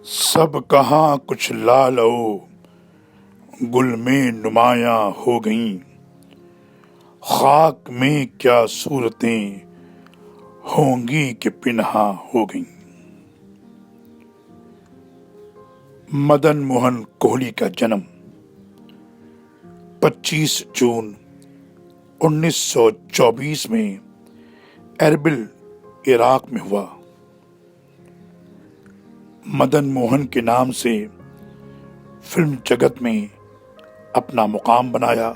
सब कहाँ कुछ लालो गुल में नुमायां हो गईं, खाक में क्या सूरतें होंगी कि पिन्हा हो गईं। मदन मोहन कोहली का जन्म 25 जून 1924 में एरबिल, इराक में हुआ। मदन मोहन के नाम से फिल्म जगत में अपना मुकाम बनाया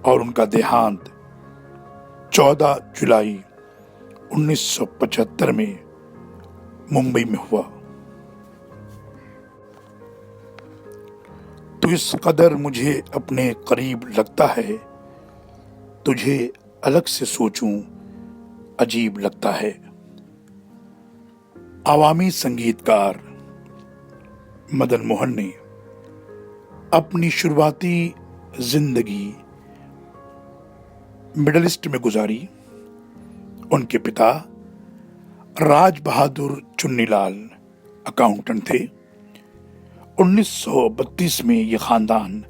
और उनका देहांत 14 जुलाई 1975 में मुंबई में हुआ। तो इस कदर मुझे अपने करीब लगता है, तुझे अलग से सोचूं अजीब लगता है। अवामी संगीतकार मदन मोहन ने अपनी शुरुआती जिंदगी मिडिल ईस्ट में गुजारी। उनके पिता राज बहादुर चुन्नीलाल अकाउंटेंट थे। 1932 में यह खानदान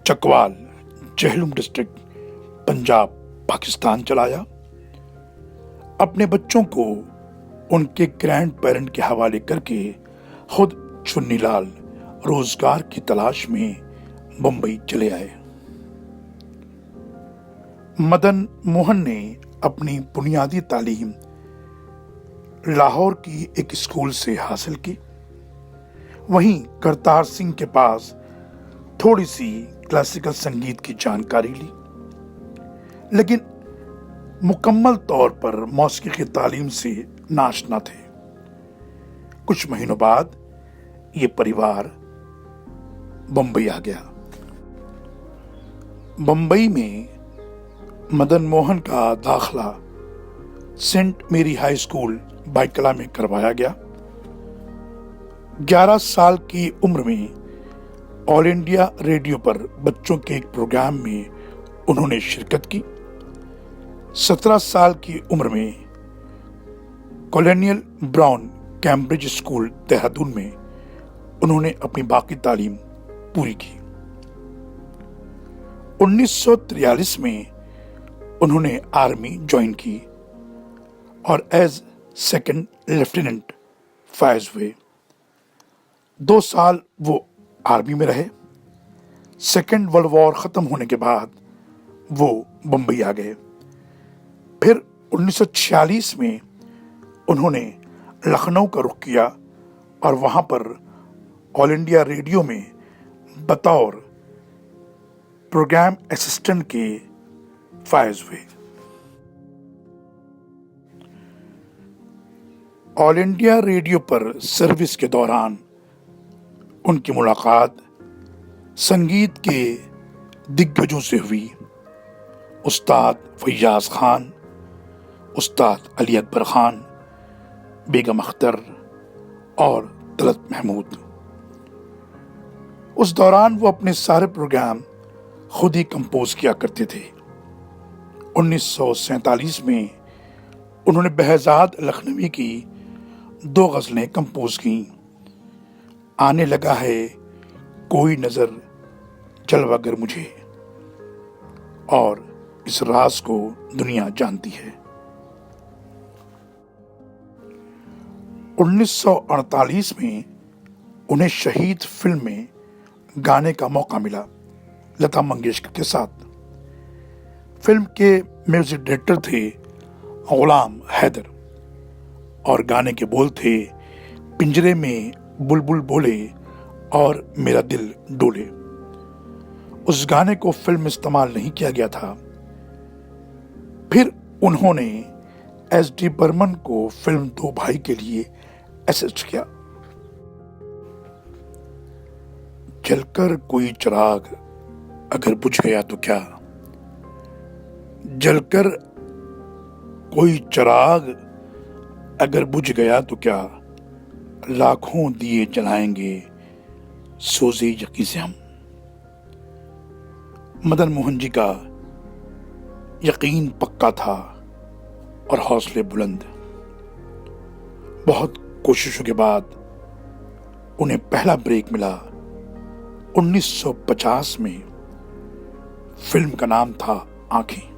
चकवाल, जहलुम डिस्ट्रिक्ट, पंजाब, पाकिस्तान चलाया। अपने बच्चों को उनके ग्रैंड पेरेंट के हवाले करके खुद चुन्नीलाल रोजगार की तलाश में मुंबई चले आए। मदन मोहन ने अपनी बुनियादी तालीम लाहौर की एक स्कूल से हासिल की। वहीं करतार सिंह के पास थोड़ी सी क्लासिकल संगीत की जानकारी ली, लेकिन मुकम्मल तौर पर मौसीकी की तालीम से नाशना थे। कुछ महीनों बाद ये परिवार बंबई आ गया। बंबई में मदन मोहन का दाखला सेंट मेरी हाई स्कूल बाइकला में करवाया गया। 11 साल की उम्र में ऑल इंडिया रेडियो पर बच्चों के एक प्रोग्राम में उन्होंने शिरकत की। 17 साल की उम्र में colonial brown Cambridge school Dehradun में उन्होंने अपनी बाकी तालीम पूरी की। 1943 में उन्होंने आर्मी ज्वाइन की और एज सेकंड लेफ्टिनेंट फायज हुए। 2 साल वो आर्मी में रहे। सेकेंड वर्ल्ड वॉर खत्म होने के बाद वो बंबई आ गए। फिर 1946 में उन्होंने लखनऊ का रुख किया और वहां पर ऑल इंडिया रेडियो में बतौर प्रोग्राम असिस्टेंट के फायज हुए। ऑल इंडिया रेडियो पर सर्विस के दौरान उनकी मुलाकात संगीत के दिग्गजों से हुई। उस्ताद फैयाज खान, उस्ताद अली अकबर खान, बेगम अख्तर और तलत महमूद। उस दौरान वो अपने सारे प्रोग्राम खुद ही कंपोज किया करते थे। 1947 में उन्होंने behzad लखनवी की 2 गजलें कंपोज की। आने लगा है कोई नजर जलवागर मुझे और इस राज को दुनिया जानती है। 1948 में उन्हें शहीद फिल्म में गाने का मौका मिला लता मंगेशकर के साथ। फिल्म के म्यूजिक डायरेक्टर थे गुलाम हैदर और गाने के बोल थे, पिंजरे में बुलबुल बोले और मेरा दिल डोले। उस गाने को फिल्म में इस्तेमाल नहीं किया गया था। फिर उन्होंने एस.डी. बर्मन को फिल्म 2 भाई के लिए असिस्ट किया। जलकर कोई चिराग अगर बुझ गया तो क्या, जलकर कोई चिराग अगर बुझ गया तो क्या, लाखों दिए जलाएंगे सोजे यकीन से हम। मदन मोहन जी का यकीन पक्का था और हौसले बुलंद। बहुत कोशिशों के बाद उन्हें पहला ब्रेक मिला 1950 में। फिल्म का नाम था आंखें,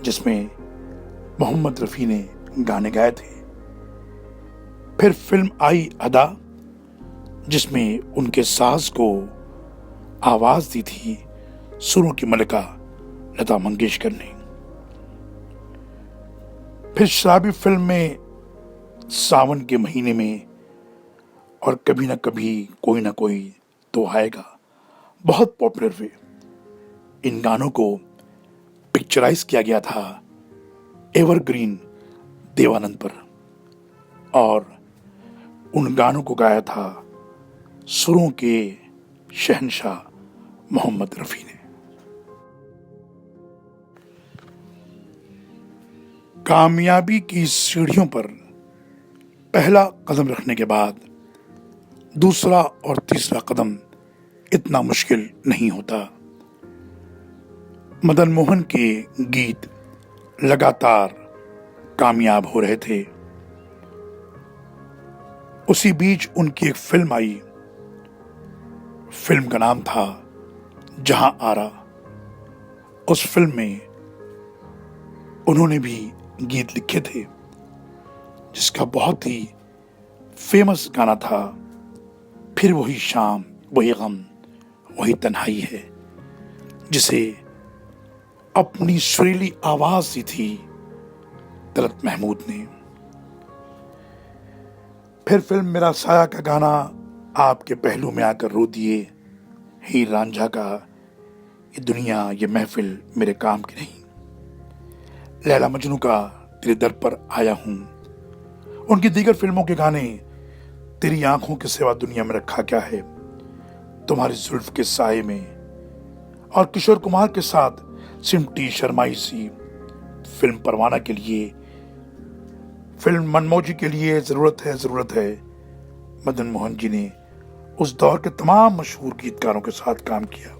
जिसमें मोहम्मद रफी ने गाने गाए थे। फिर फिल्म आई अदा, जिसमें उनके सास को आवाज दी थी सुरों की मलिका लता मंगेशकर ने। फिर शराबी फिल्म में सावन के महीने में और कभी ना कभी कोई ना कोई तो आएगा बहुत पॉपुलर हुए। इन गानों को पिक्चराइज किया गया था एवरग्रीन देवानंद पर, और उन गानों को गाया था सुरों के शहंशाह मोहम्मद रफी ने। कामयाबी की सीढ़ियों पर पहला कदम रखने के बाद दूसरा और तीसरा कदम इतना मुश्किल नहीं होता। मदन मोहन के गीत लगातार कामयाब हो रहे थे। उसी बीच उनकी एक फिल्म आई। फिल्म का नाम था जहां आरा। उस फिल्म में उन्होंने भी गीत लिखे थे, जिसका बहुत ही फेमस गाना था फिर वही शाम वही गम वही तन्हाई है, जिसे अपनी सुरीली आवाज दी थी तलत महमूद ने। फिर फिल्म मेरा साया का गाना आपके पहलू में आकर रो दिए, हीर रांझा का ये दुनिया ये महफिल मेरे काम की नहीं, लैला मजनू का तेरे दर पर आया हूं। उनकी दीगर फिल्मों के गाने तेरी आंखों के सिवा दुनिया में रखा क्या है, तुम्हारी जुल्फ के साए में, और किशोर कुमार के साथ सिमटी शर्माई सी फिल्म परवाना के लिए, फिल्म मनमौजी के लिए जरूरत है। मदन मोहन जी ने उस दौर के तमाम मशहूर गीतकारों के साथ काम किया।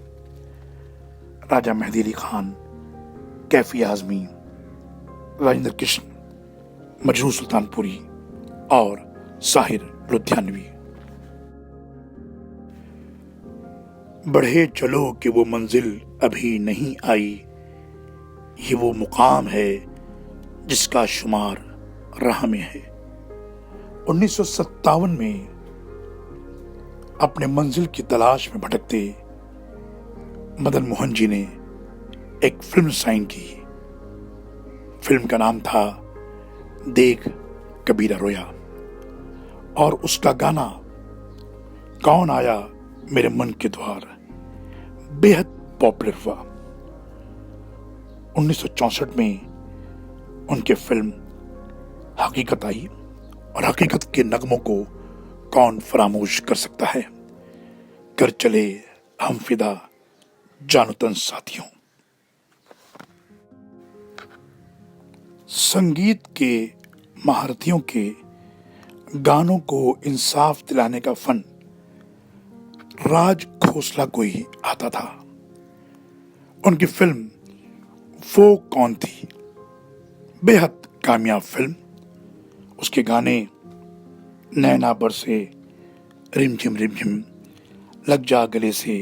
राजा मेहदी अली खान, कैफी आजमी, राजेंद्र कृष्ण, मजरू सुल्तानपुरी और साहिर लुधियानवी। बढ़े चलो कि वो मंजिल अभी नहीं आई, ये वो मुकाम है जिसका शुमार राह में है। 1957 में अपने मंजिल की तलाश में भटकते मदन मोहन जी ने एक फिल्म साइन की। फिल्म का नाम था देख कबीरा रोया, और उसका गाना कौन आया मेरे मन के द्वार बेहद पॉपुलर हुआ। 1964 में उनके फिल्म हकीकत आई, और हकीकत के नगमों को कौन फरामोश कर सकता है। कर चले हम फिदा जानो तन साथियों। संगीत के महारथियों के गानों को इंसाफ दिलाने का फन राज खोसला को ही आता था। उनकी फिल्म वो कौन थी बेहद कामयाब फिल्म। उसके गाने नैना बरसे, रिमझिम रिमझिम, लग जा गले से,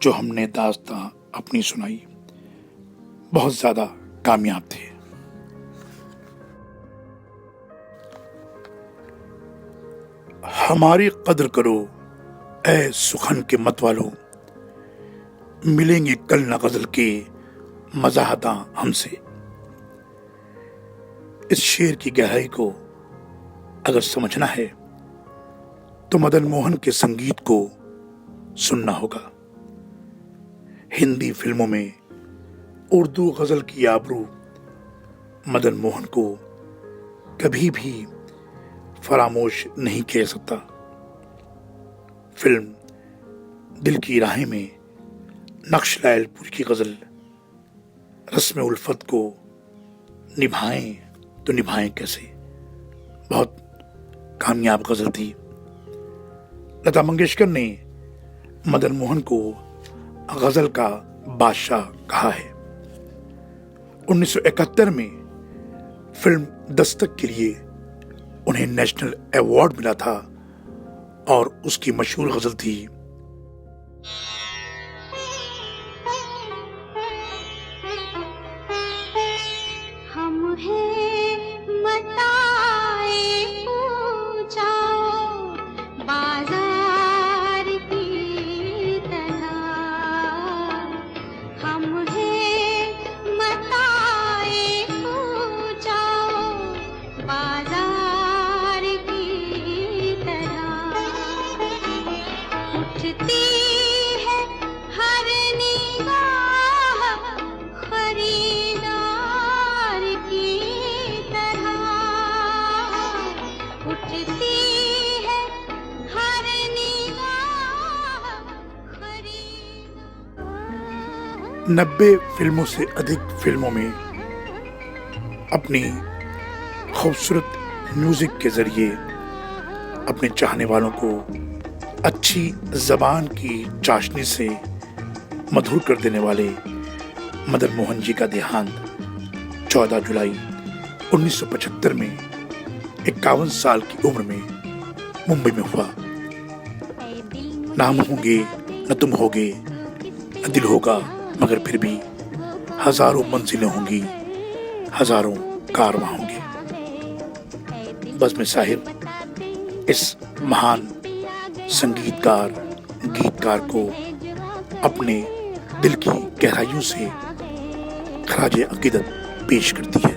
जो हमने दास्तां अपनी सुनाई, बहुत ज्यादा कामयाब थे। हमारी कदर करो ऐ सुखन के मतवालों, मिलेंगे कल न गजल के मजाहदा हमसे। इस शेर की गहराई को अगर समझना है तो मदन मोहन के संगीत को सुनना होगा। हिंदी फिल्मों में उर्दू गजल की आबरू मदन मोहन को कभी भी फरामोश नहीं किया सकता। फिल्म दिल की राहें में नक्श लायलपुरी की गजल रस्म उल्फत को निभाएं तो निभाएं कैसे, बहुत कामयाब गजल थी। लता मंगेशकर ने मदन मोहन को गजल का बादशाह कहा है। 1971 में फिल्म दस्तक के लिए उन्हें नेशनल अवार्ड मिला था और उसकी मशहूर गजल थी, हम हैं मताए पूजाओ बाजार की तरह, हम हैं मताए पूजाओ बाजार की तरह, उठती है हर निगाह खरीदार की तरह, उठती है हर निगाह खरीदार। 90 फिल्मों से अधिक फिल्मों में अपनी खूबसूरत म्यूजिक के जरिए अपने चाहने वालों को अच्छी जबान की चाशनी से मधुर कर देने वाले मदन मोहन जी का देहांत 14 जुलाई 1975 में 51 साल की उम्र में मुंबई में हुआ। ना हम होंगे न तुम होगे न दिल होगा, मगर फिर भी हजारों मंजिलें होंगी, हजारों कारवां होंगे। बज़्म साहिब इस महान संगीतकार गीतकार को अपने दिल की गहराइयों से खराज अकीदत पेश करती है।